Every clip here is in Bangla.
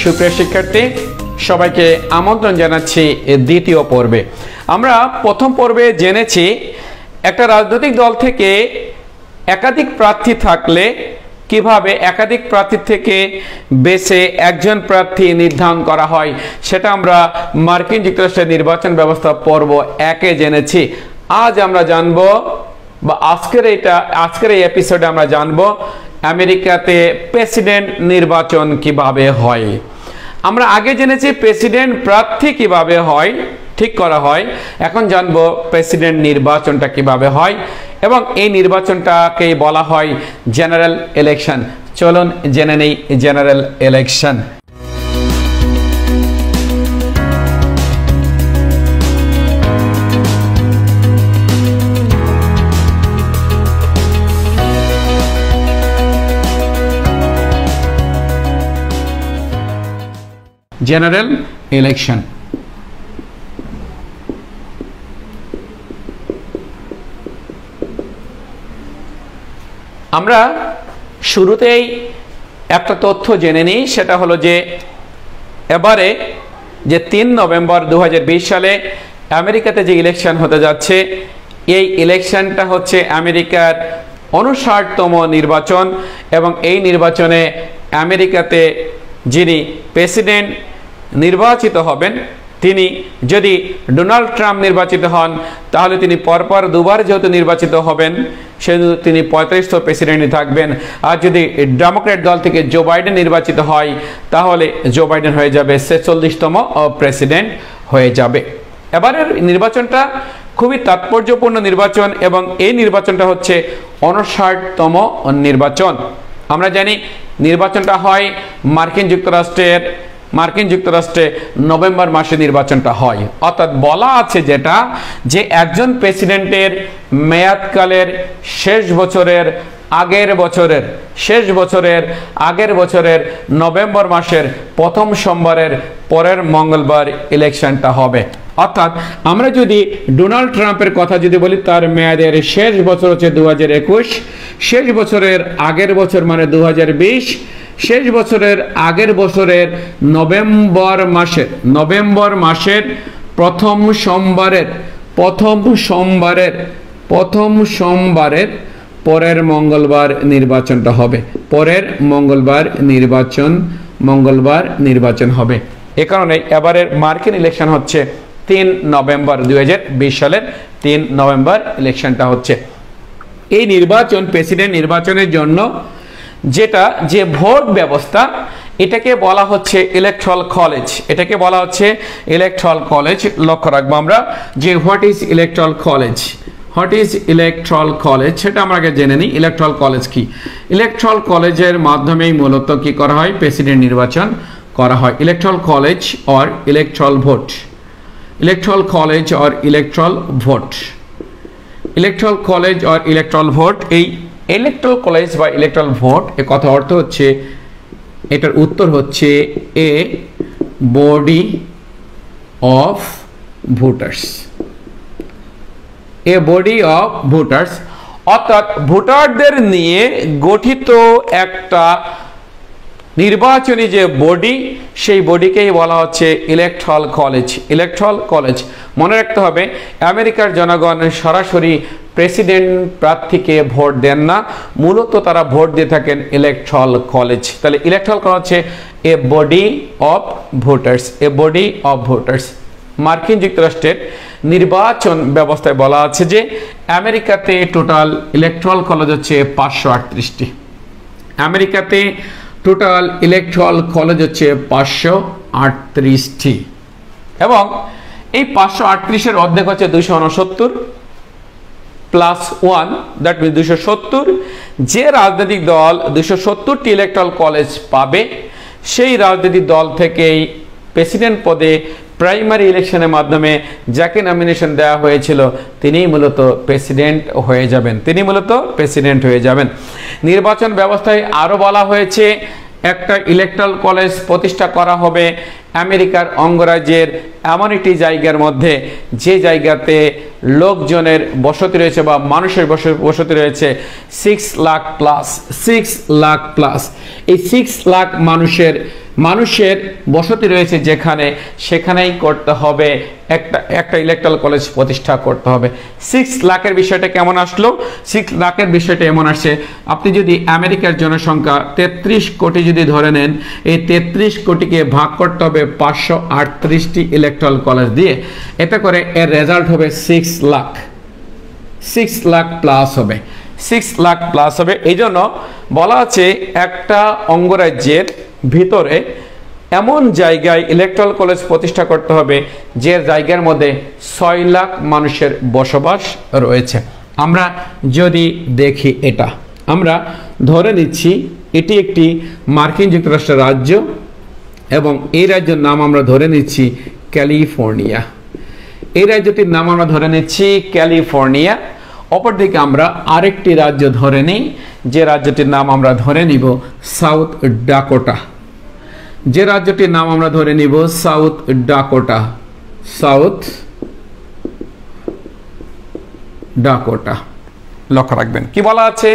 সুপ্রিয় শিক্ষার্থী, সবাইকে আমন্ত্রণ জানাচ্ছি দ্বিতীয় পর্বে। আমরা প্রথম পর্বে জেনেছি একটা রাজনৈতিক দল থেকে একাধিক প্রার্থী থাকলে কিভাবে একাধিক প্রার্থী থেকে বেছে একজন প্রার্থী নির্ধারণ করা হয়, সেটা আমরা মার্কিন যুক্তরাষ্ট্রের নির্বাচন ব্যবস্থা পর্ব 1-এ জেনেছি। আজ আমরা জানব, বা আজকের এই এপিসোডে আমরা জানব আমেরিকাতে প্রেসিডেন্ট নির্বাচন কিভাবে হয়। আমরা আগে জেনেছি প্রেসিডেন্ট প্রার্থী কিভাবে হয়, ঠিক করা হয়। এখন জানবো প্রেসিডেন্ট নির্বাচনটা কিভাবে হয় এবং এই নির্বাচনটাকে বলা হয় জেনারেল ইলেকশন। চলুন জেনে নেই জেনারেল ইলেকশন। জেনারেল ইলেকশন আমরা শুরুতেই একটা তথ্য জেনে নিই, সেটা হলো যে এবারে যে 3 নভেম্বর 2020 সালে আমেরিকাতে যে ইলেকশন হতে যাচ্ছে, এই ইলেকশনটা হচ্ছে আমেরিকার 59তম নির্বাচন এবং এই নির্বাচনে আমেরিকাতে যিনি প্রেসিডেন্ট নির্বাচিত হবেন, তিনি যদি ডোনাল্ড ট্রাম্প নির্বাচিত হন তাহলে তিনি পরপর দুবার যেহেতু নির্বাচিত হবেন সেহেতু তিনি 35তম প্রেসিডেন্টই থাকবেন। আর যদি ডেমোক্র্যাট দল থেকে জো বাইডেন নির্বাচিত হয় তাহলে জো বাইডেন হয়ে যাবে 46তম প্রেসিডেন্ট হয়ে যাবে। এবারের নির্বাচনটা খুবই তাৎপর্যপূর্ণ নির্বাচন এবং এই নির্বাচনটা হচ্ছে 59তম নির্বাচন। আমরা জানি নির্বাচনটা হয় মার্কিন যুক্তরাষ্ট্রে নভেম্বর মাসে নির্বাচনটা হয়। অর্থাৎ বলা আছে যেটা যে একজন প্রেসিডেন্টের মেয়াদকালের শেষ বছরের আগের বছরের নভেম্বর মাসের প্রথম সোমবারের পরের মঙ্গলবার ইলেকশনটা হবে। অর্থাৎ আমরা যদি ডোনাল্ড ট্রাম্পের কথা যদি বলি, তার মেয়াদের শেষ বছর হচ্ছে 2021, শেষ বছরের আগের বছর মানে 2020, শেষ বছরের আগের বছরের নভেম্বর মাসের প্রথম সোমবারের পরের মঙ্গলবার নির্বাচনটা হবে। পরের মঙ্গলবার নির্বাচন হবে। এ কারণে এবারের মার্কিন ইলেকশন হচ্ছে 3 নভেম্বর 2020 সালের 3 নভেম্বর ইলেকশনটা হচ্ছে। এই নির্বাচন প্রেসিডেন্ট নির্বাচনের জন্য যে ভোট ব্যবস্থা, এটাকে বলা হচ্ছে ইলেকট্রাল কলেজ। লক্ষ্য রাখবো আমরা যে হোয়াট ইজ ইলেকট্রাল কলেজ সেটা আমরা আগে জেনে নিই। ইলেকট্রাল কলেজ কি? ইলেকট্রাল কলেজের মাধ্যমেই মূলত কি করা হয়? প্রেসিডেন্ট নির্বাচন করা হয়। Electoral college or electoral vote, এই ইলেকট্রাল কলেজ বা ইলেকট্রাল ভোট এর কথা অর্থ হচ্ছে, এটার উত্তর হচ্ছে এ বডি অফ ভোটার্স, অর্থাৎ ভোটারদের নিয়ে গঠিত একটা নির্বাচনী যে বডি, সেই বডিকেই বলা হচ্ছে ইলেকট্রাল কলেজ। মনে রাখতে হবে আমেরিকার জনগণ সরাসরি প্রেসিডেন্ট প্রার্থীকে ভোট দেন না, মূলত তারা ভোট দিয়ে থাকেন ইলেকট্রাল কলেজ। তাহলে ইলেকট্রাল কলেজ হচ্ছে এ বডি অফ ভোটার্স। মার্কিন যুক্তরাষ্ট্রের নির্বাচন ব্যবস্থায় বলা আছে যে আমেরিকাতে টোটাল ইলেকট্রাল কলেজ হচ্ছে 538টি। আমেরিকাতে টোটাল ইলেকট্রাল কলেজ হচ্ছে 538টি এবং এই 538-এর অর্ধেক হচ্ছে 269 প্লাস 1, দ্যাট মিনস 270। যে রাজনৈতিক দল 270টি ইলেকট্রাল কলেজ পাবে, সেই রাজনৈতিক দল থেকেই প্রেসিডেন্ট পদে প্রাইমারি ইলেকশনের মাধ্যমে যাকে নমিনেশন দেওয়া হয়েছিল তিনিই মূলত প্রেসিডেন্ট হয়ে যাবেন। নির্বাচন ব্যবস্থায় আরও বলা হয়েছে একটা ইলেকট্রাল কলেজ প্রতিষ্ঠা করা হবে আমেরিকার অঙ্গরাজ্যের এমন একটি জায়গার মধ্যে, যে জায়গাতে লোকজনের বসতি রয়েছে বা মানুষের বসতি রয়েছে 6 লাখ প্লাস। এই 6 লাখ মানুষের মানুষের বসতি রয়েছে যেখানে, সেখানেই করতে হবে একটা ইলেকট্রাল কলেজ প্রতিষ্ঠা করতে হবে। 6 লাখের বিষয়টা কেমন আসলো? 6 লাখের বিষয়টা এমন আসছে, আপনি যদি আমেরিকার জনসংখ্যা 33 কোটি যদি ধরে নেন, এই 33 কোটিকে ভাগ করতে হবে 538টি ইলেকট্রাল কলেজ দিয়ে, এতে করে এর রেজাল্ট হবে 6 লাখ। 6 লাখ প্লাস হবে, 6 লাখ প্লাস হবে। এই জন্য বলা আছে একটা অঙ্গরাজ্যের ভিতরে এমন জায়গায় ইলেকট্রাল কলেজ প্রতিষ্ঠা করতে হবে যে জায়গার মধ্যে 6 লাখ মানুষের বসবাস রয়েছে। আমরা যদি দেখি, এটা আমরা ধরে নিচ্ছি এটি একটি মার্কিন যুক্তরাষ্ট্রের রাজ্য এবং এই রাজ্যের নাম আমরা ধরে নিচ্ছি ক্যালিফোর্নিয়া। এই রাজ্যটির নাম আমরা ধরে নিচ্ছি ক্যালিফোর্নিয়া। অপরদিকে আমরা আরেকটি রাজ্য ধরে নিই, যে রাজ্যটির নাম আমরা ধরে নিব সাউথ ডাকোটা। যে রাজ্যটির নাম আমরা ধরে নিব সাউথ ডাকোটা, সাউথ ডাকোটা। লক্ষ্য রাখবেন কি বলা আছে?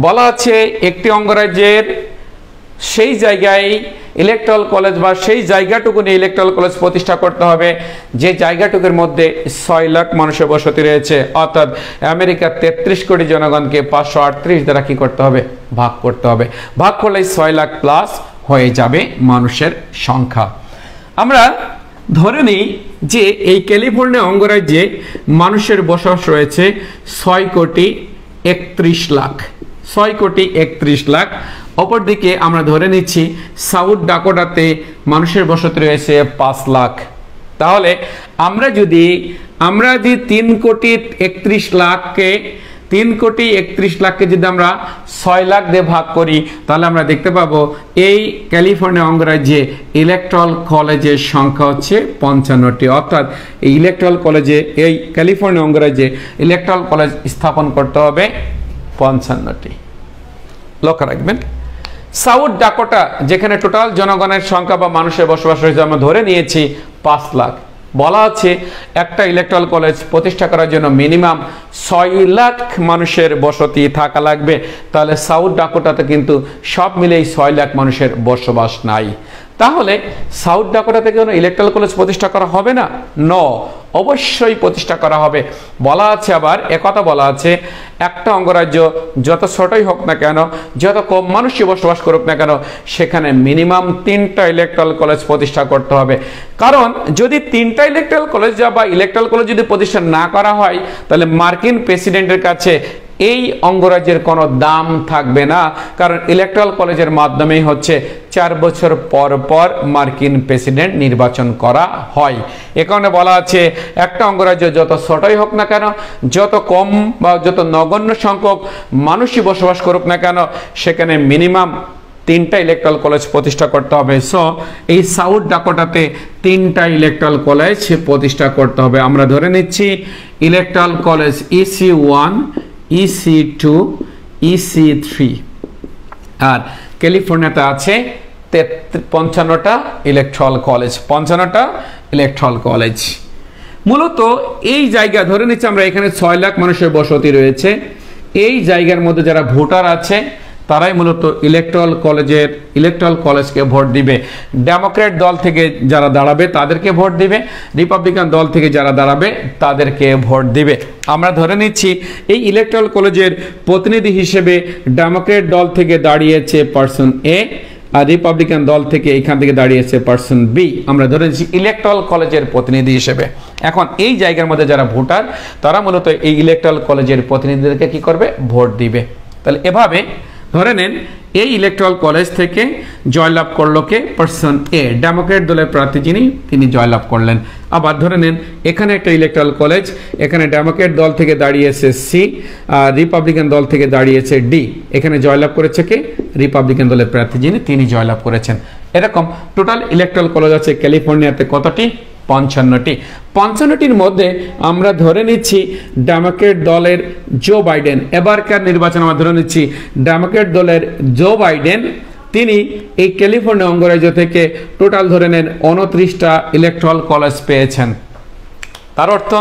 বলা আছে একটি অঙ্গরাজ্যের সেই জায়গায় ইলেকট্রাল কলেজ বা সেই জায়গাটুকু নিয়ে ইলেকট্রাল কলেজ প্রতিষ্ঠা করতে হবে যে জায়গাটুকুর মধ্যে 6 লাখ মানুষের বসতি রয়েছে, অর্থাৎ আমেরিকার 33 কোটি জনগণকে 538 দ্বারা কি করতে হবে? ভাগ করতে হবে। ভাগ করলে 6 লাখ প্লাস হয়ে যাবে মানুষের সংখ্যা। আমরা ধরে নিই যে এই ক্যালিফোর্নিয়া অঙ্গরাজ্যে মানুষের বসবাস রয়েছে 6 কোটি 31 লাখ, 6 কোটি 31 লাখ। অপরদিকে আমরা ধরে নিচ্ছি সাউথ ডাকোটাতে মানুষের বসতি রয়েছে 5 লাখ। তাহলে আমরা যদি 3 কোটি 31 লাখকে 3 কোটি 31 লাখকে যদি আমরা 6 লাখ দিয়ে ভাগ করি, তাহলে আমরা দেখতে পাবো এই ক্যালিফোর্নিয়া অঙ্গরাজ্যে ইলেকট্রাল কলেজের সংখ্যা হচ্ছে 55টি। অর্থাৎ এই ইলেকট্রাল কলেজে, এই ক্যালিফোর্নিয়া অঙ্গরাজ্যে ইলেকট্রাল কলেজ স্থাপন করতে হবে 55টি। লক্ষ্য রাখবেন। সাউথ ডাকোটা যেখানে টোটাল জনগণের সংখ্যা বা মানুষের বসবাস রয়েছে আমরা ধরে নিয়েছি 5 লাখ। বলা আছে একটা ইলেকট্রাল কলেজ প্রতিষ্ঠা করার জন্য মিনিমাম 6 লাখ মানুষের বসতি থাকা লাগবে। তাহলে সাউথ ডাকোটাতে কিন্তু সব মিলেই 6 লাখ মানুষের বসবাস নাই। তাহলে সাউথ ডাকোটাতে কোনো ইলেকট্রাল কলেজ প্রতিষ্ঠা করা হবে না? নো, অবশ্যই প্রতিষ্ঠা করা হবে। বলা আছে, আবার একথা বলা আছে, একটা অঙ্গরাজ্য যত ছোটই হোক না কেন, যত কম মানুষই বসবাস করুক না কেন, সেখানে মিনিমাম 3টা ইলেকট্রাল কলেজ প্রতিষ্ঠা করতে হবে। কারণ যদি 3টা ইলেকট্রাল কলেজ বা ইলেকট্রাল কলেজ যদি প্রতিষ্ঠা না করা হয়, তাহলে মার্কিন প্রেসিডেন্টের কাছে এই অঙ্গরাজ্যের কোনো দাম থাকবে না। কারণ ইলেকট্রাল কলেজের মাধ্যমেই হচ্ছে 4 বছর পর পর মার্কিন প্রেসিডেন্ট নির্বাচন করা হয়। এ কারণে বলা আছে একটা অঙ্গরাজ্য যত ছোটই হোক না কেন, যত কম বা যত নগণ্য সংখ্যক মানুষই বসবাস করুক না কেন, সেখানে মিনিমাম 3টা ইলেকট্রাল কলেজ প্রতিষ্ঠা করতে হবে। সো এই সাউথ ডাকোটাতে 3টা ইলেকট্রাল কলেজ প্রতিষ্ঠা করতে হবে। আমরা ধরে নিচ্ছি electoral college EC1, EC2, EC3। আর ক্যালিফোর্নিয়াতে আছে 55টা ইলেকট্রাল কলেজ, 55টা ইলেকট্রাল কলেজ। মূলত এই জায়গা ধরে নিচ্ছি আমরা এখানে 6 লাখ মানুষের বসতি রয়েছে। এই জায়গার মধ্যে যারা ভোটার আছে তারাই মূলত ইলেকট্রাল কলেজকে ভোট দিবে। ডেমোক্র্যাট দল থেকে যারা দাঁড়াবে তাদেরকে ভোট দিবে, রিপাবলিকান দল থেকে যারা দাঁড়াবে তাদেরকে ভোট দিবে। আমরা ধরে নিচ্ছি এই ইলেকট্রাল কলেজের প্রতিনিধি হিসেবে ডেমোক্র্যাট দল থেকে দাঁড়িয়েছে পারসন এ, আর রিপাবলিকান দল থেকে এখান থেকে দাঁড়িয়েছে পারসন বি। আমরা ধরে নিচ্ছি ইলেকট্রাল কলেজের প্রতিনিধি হিসেবে। এখন এই জায়গার মধ্যে যারা ভোটার তারা মূলত এই ইলেকট্রাল কলেজের প্রতিনিধিদেরকে কি করবে? ভোট দিবে। তাহলে এভাবে ধরে নেন এই ইলেকট্রাল কলেজ থেকে জয়লাভ করলো কে? পারসন এ, ডেমোক্র্যাট দলের প্রার্থী যিনি, তিনি জয়লাভ করলেন। আবার ধরে নেন এখানে একটা ইলেকট্রাল কলেজ, এখানে ডেমোক্র্যাট দল থেকে দাঁড়িয়েছে সি, আর রিপাবলিকান দল থেকে দাঁড়িয়েছে ডি। এখানে জয়লাভ করেছে কে? রিপাবলিকান দলের প্রার্থী যিনি, তিনি জয়লাভ করেছেন। এরকম টোটাল ইলেকট্রাল কলেজ আছে ক্যালিফোর্নিয়াতে কতটি? 55টি। 55টির মধ্যে আমরা ধরে নিচ্ছি ডেমোক্র্যাট দলের জো বাইডেন, এবারকার নির্বাচন আমরা ধরে নিচ্ছি ডেমোক্র্যাট দলের জো বাইডেন, তিনি এই ক্যালিফোর্নিয়া অঙ্গরাজ্য থেকে টোটাল ধরে নেন 29টা ইলেকট্রাল কলেজ পেয়েছেন। তার অর্থ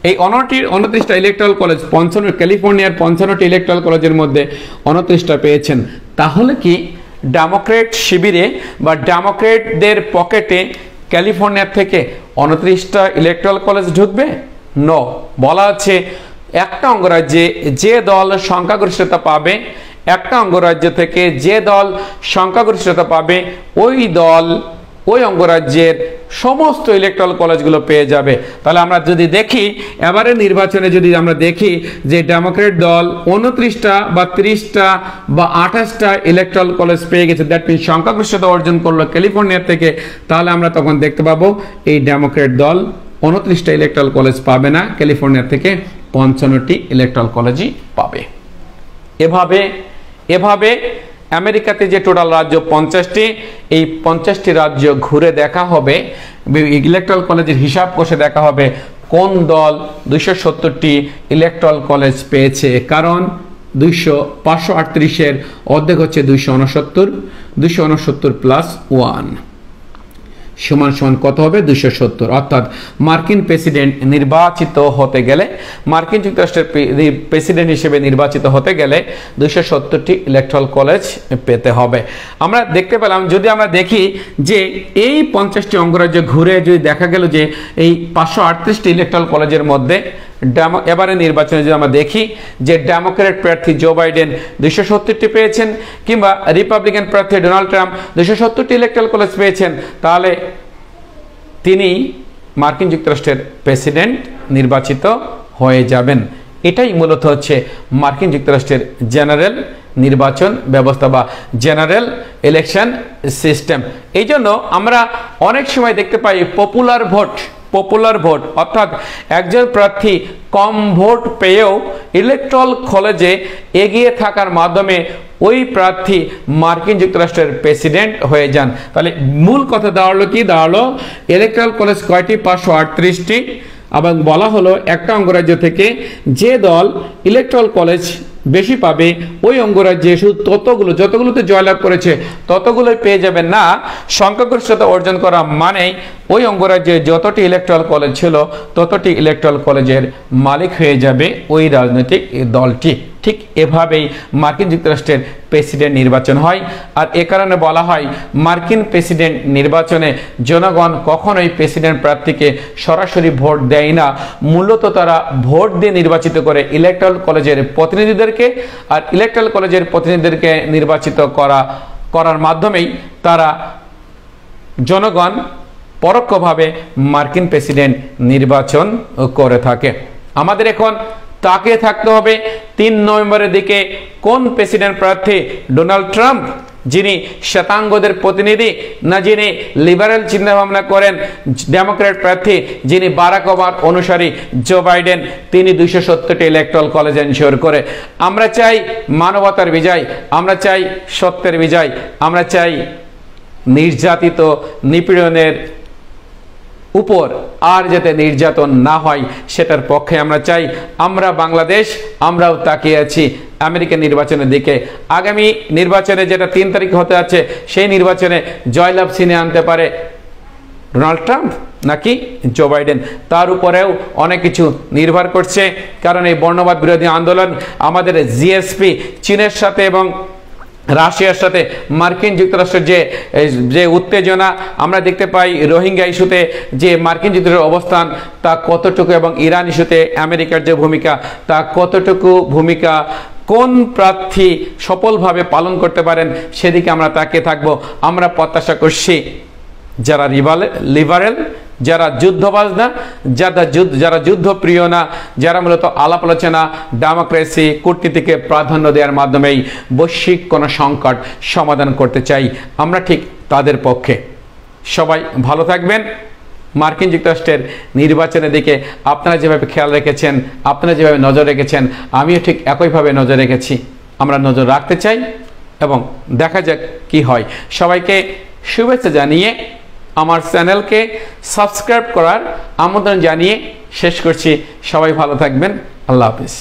এই 29টা ইলেকট্রাল কলেজ ক্যালিফোর্নিয়ার 55টি ইলেকট্রাল কলেজের মধ্যে 29টা পেয়েছেন। তাহলে কি ডেমোক্রেট শিবিরে বা ডেমোক্রেটদের পকেটে ক্যালিফোর্নিয়া থেকে 29টা ইলেকট্রাল কলেজ ঢুকবে? নো, বলা আছে একটা অঙ্গরাজ্যে যে দল সংখ্যাগরিষ্ঠতা পাবে, একটা অঙ্গরাজ্য থেকে যে দল সংখ্যাগরিষ্ঠতা পাবে ওই দল ওই অঙ্গরাজ্যের সমস্ত ইলেকট্রাল কলেজগুলো পেয়ে যাবে। তাহলে আমরা যদি দেখি এবারে নির্বাচনে যদি আমরা দেখি যে ডেমোক্রেট দল 29টা বা 30টা বা 28টা ইলেকট্রাল কলেজ পেয়ে গেছে, দ্যাট মিনস সংখ্যাগরিষ্ঠতা অর্জন করলো ক্যালিফোর্নিয়া থেকে, তাহলে আমরা তখন দেখতে পাবো এই ডেমোক্রেট দল 29টা ইলেকট্রাল কলেজ পাবে না, ক্যালিফোর্নিয়া থেকে 55টি ইলেকট্রাল কলেজই পাবে। এভাবে আমেরিকাতে যে টোটাল রাজ্য 50টি, এই 50টি রাজ্য ঘুরে দেখা হবে, ইলেকট্রাল কলেজের হিসাব কষে দেখা হবে কোন দল 270টি ইলেকট্রাল কলেজ পেয়েছে। কারণ 538-এর অর্ধেক হচ্ছে 269, 269 প্লাস 1 সমান সমান কত হবে? 270। অর্থাৎ মার্কিন প্রেসিডেন্ট নির্বাচিত হতে গেলে, মার্কিন যুক্তরাষ্ট্রের প্রেসিডেন্ট হিসেবে নির্বাচিত হতে গেলে 270টি ইলেকট্রাল কলেজ পেতে হবে। আমরা দেখতে পেলাম, যদি আমরা দেখি যে এই 50টি অঙ্গরাজ্য ঘুরে যদি দেখা গেল যে এই 538টি ইলেকট্রাল কলেজের মধ্যে এবারে নির্বাচনে যদি আমরা দেখি যে ডেমোক্রেট প্রার্থী জো বাইডেন 270টি পেয়েছেন, কিংবা রিপাবলিকান প্রার্থী ডোনাল্ড ট্রাম্প 270টি ইলেকট্রাল কলেজ পেয়েছেন, তাহলে তিনি মার্কিন যুক্তরাষ্ট্রের প্রেসিডেন্ট নির্বাচিত হয়ে যাবেন। এটাই মূলত হচ্ছে মার্কিন যুক্তরাষ্ট্রের জেনারেল নির্বাচন ব্যবস্থা বা জেনারেল ইলেকশন সিস্টেম। এই জন্য আমরা অনেক সময় দেখতে পাই পপুলার ভোট, অর্থাৎ একজন প্রার্থী কম ভোট পেয়েও ইলেকট্রাল কলেজে এগিয়ে থাকার মাধ্যমে ওই প্রার্থী মার্কিন যুক্তরাষ্ট্রের প্রেসিডেন্ট হয়ে যান। তাহলে মূল কথা দাঁড়ালো কি? দাঁড়ালো ইলেকট্রাল কলেজ কয়টি? 538টি। এবং বলা হলো একটা অঙ্গরাজ্য থেকে যে দল ইলেকট্রাল কলেজ বেশি পাবে ওই অঙ্গরাজ্যে শুধু যতগুলোতে জয়লাভ করেছে ততগুলোই পেয়ে যাবেন না। সংখ্যাগরিষ্ঠতা অর্জন করা মানেই ওই অঙ্গরাজ্যে যতটি ইলেকট্রাল কলেজ ছিল ততটি ইলেকট্রাল কলেজের মালিক হয়ে যাবে ওই রাজনৈতিক দলটি। ঠিক এভাবেই মার্কিন যুক্তরাষ্ট্রের প্রেসিডেন্ট নির্বাচন হয়। আর এ কারণে বলা হয় মার্কিন প্রেসিডেন্ট নির্বাচনে জনগণ কখনোই প্রেসিডেন্ট প্রার্থীকে সরাসরি ভোট দেয় না, মূলত তারা ভোট দিয়ে নির্বাচিত করে ইলেকট্রাল কলেজের প্রতিনিধিদেরকে। আর ইলেকট্রাল কলেজের প্রতিনিধিদেরকে নির্বাচিত করার মাধ্যমেই তারা জনগণ পরোক্ষভাবে মার্কিন প্রেসিডেন্ট নির্বাচন করে থাকে। আমাদের এখন তাকিয়ে থাকতে হবে 3 নভেম্বরের দিকে কোন প্রেসিডেন্ট প্রার্থী? ডোনাল্ড ট্রাম্প, যিনি শ্বেতাঙ্গদের প্রতিনিধি, না যিনি লিবারেল চিন্তা ভাবনা করেন ডেমোক্রেট প্রার্থী যিনি বারাক ওবামার অনুসারী জো বাইডেন, তিনি 270টি ইলেকট্রাল কলেজ এনশিওর করে। আমরা চাই মানবতার বিজয়, আমরা চাই সত্যের বিজয়, আমরা চাই নির্যাতিত নিপীড়নের উপর আর যাতে নির্যাতন না হয় সেটার পক্ষে আমরা চাই। আমরা বাংলাদেশ, আমরাও তাকিয়ে আছি আমেরিকা নির্বাচনের দিকে। আগামী নির্বাচনে যেটা 3 তারিখ হতে আছে, সেই নির্বাচনে জয়লাভ ছিনিয়ে আনতে পারে ডোনাল্ড ট্রাম্প নাকি জো বাইডেন, তার উপরেও অনেক কিছু নির্ভর করছে। কারণ এই বর্ণবাদ বিরোধী আন্দোলন, আমাদের জিএসপি চীনের সাথে এবং রাশিয়ার সাথে মার্কিন যুক্তরাষ্ট্রের যে উত্তেজনা আমরা দেখতে পাই, রোহিঙ্গা ইস্যুতে যে মার্কিন যুক্তরাষ্ট্রের অবস্থান তা কতটুকু, এবং ইরান ইস্যুতে আমেরিকার যে ভূমিকা তা কতটুকু ভূমিকা কোন প্রার্থী সফলভাবে পালন করতে পারেন সেদিকে আমরা তাকিয়ে থাকবো। আমরা প্রত্যাশা করছি যারা লিবারেল, যারা যুদ্ধবাজ না, যারা যুদ্ধপ্রিয় না, যারা মূলত আলাপ আলোচনা, ডেমোক্রেসি, কূটনীতিকে প্রাধান্য দেওয়ার মাধ্যমেই বৈশ্বিক কোনো সংকট সমাধান করতে চাই, আমরা ঠিক তাদের পক্ষে। সবাই ভালো থাকবেন। মার্কিন যুক্তরাষ্ট্রের নির্বাচনের দিকে আপনারা যেভাবে খেয়াল রেখেছেন, আপনারা যেভাবে নজর রেখেছেন, আমিও ঠিক একইভাবে নজর রেখেছি। আমরা নজর রাখতে চাই এবং দেখা যাক কি হয়। সবাইকে শুভেচ্ছা জানিয়ে আমার চ্যানেলকে সাবস্ক্রাইব করার আমন্ত্রণ জানিয়ে শেষ করছি। সবাই ভালো থাকবেন। আল্লাহ হাফিজ।